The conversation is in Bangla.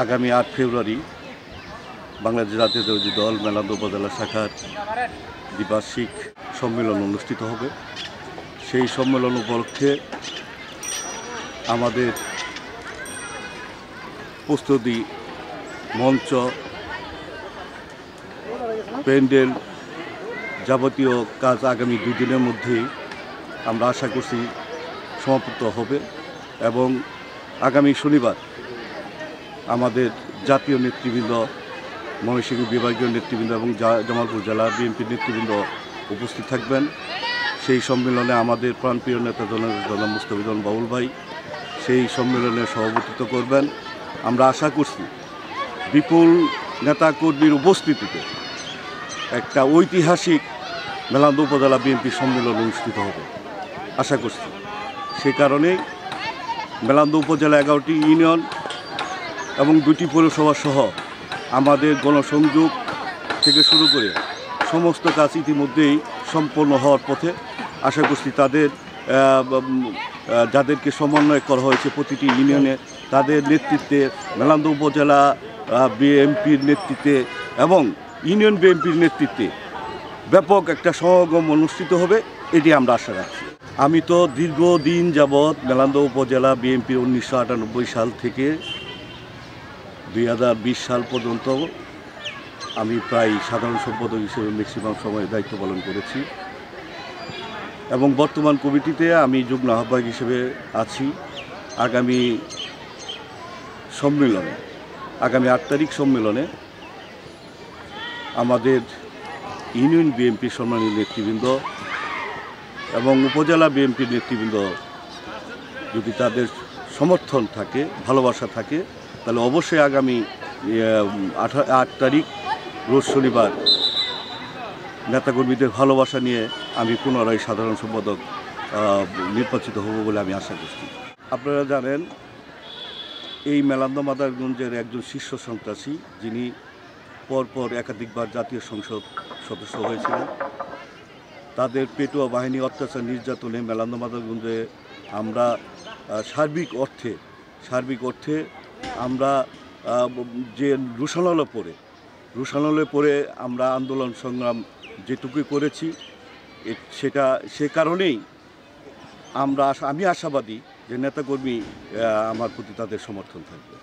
আগামী ৮ ফেব্রুয়ারি বাংলাদেশ জাতীয়তাবাদী দল মেলান্দহ উপজেলা শাখার দ্বিবার্ষিক সম্মেলন অনুষ্ঠিত হবে। সেই সম্মেলন উপলক্ষে আমাদের প্রস্তুতি, মঞ্চ, প্যান্ডেল যাবতীয় কাজ আগামী 2 দিনের মধ্যেই আমরা আশা করছি সমাপ্ত হবে এবং আগামী শনিবার আমাদের জাতীয় নেতৃবৃন্দ, ময়মনসিংহ বিভাগীয় নেতৃবৃন্দ এবং জামালপুর জেলা বিএনপির নেতৃবৃন্দ উপস্থিত থাকবেন। সেই সম্মেলনে আমাদের প্রাণপ্রিয় নেতা জনাব মুস্তাফিজুর বাবুল ভাই সেই সম্মেলনে সভাপতিত্ব করবেন। আমরা আশা করছি বিপুল নেতাকর্মীর উপস্থিতিতে একটা ঐতিহাসিক মেলান্দহ উপজেলা বিএনপি সম্মেলন অনুষ্ঠিত হবে আশা করছি। সে কারণেই মেলান্দহ উপজেলা 11টি ইউনিয়ন এবং 2টি পৌরসভা সহ আমাদের গণসংযোগ থেকে শুরু করে সমস্ত কাজ ইতিমধ্যেই সম্পন্ন হওয়ার পথে। আশা করছি তাদের যাদেরকে সমন্বয় করা হয়েছে প্রতিটি ইউনিয়নে, তাদের নেতৃত্বে মেলান্দহ উপজেলা বিএনপির নেতৃত্বে এবং ইউনিয়ন বিএনপির নেতৃত্বে ব্যাপক একটা সমাগম অনুষ্ঠিত হবে, এটি আমরা আশা রাখছি। আমি তো দীর্ঘদিন যাবৎ মেলান্দহ উপজেলা বিএনপির 1998 সাল থেকে 2020 সাল পর্যন্ত আমি প্রায় সাধারণ সম্পাদক হিসেবে ম্যাক্সিমাম সময় দায়িত্ব পালন করেছি এবং বর্তমান কমিটিতে আমি যুগ্ম আহ্বায়ক হিসেবে আছি। আগামী 8 তারিখ সম্মেলনে আমাদের ইউনিয়ন বিএনপির সম্মানীয় নেতৃবৃন্দ এবং উপজেলা বিএনপির নেতৃবৃন্দ যদি তাদের সমর্থন থাকে, ভালোবাসা থাকে, তাহলে অবশ্যই আগামী 8 তারিখ রোজ শনিবার নেতাকর্মীদের ভালোবাসা নিয়ে আমি পুনরায় সাধারণ সম্পাদক নির্বাচিত হব বলে আমি আশা করছি। আপনারা জানেন এই মেলান্দহ মাদারগঞ্জের একজন শীর্ষ সন্ত্রাসী, যিনি পরপর একাধিকবার জাতীয় সংসদ সদস্য হয়েছিলেন, তাদের পেটুয়া বাহিনী অত্যাচার নির্যাতনে মেলান্দহ মাদারগঞ্জে আমরা সার্বিক অর্থে আমরা যে রুশানলে পরে আমরা আন্দোলন সংগ্রাম যেটুকুই করেছি সে কারণেই আমি আশাবাদী যে নেতাকর্মী আমার প্রতি তাদের সমর্থন থাকবে।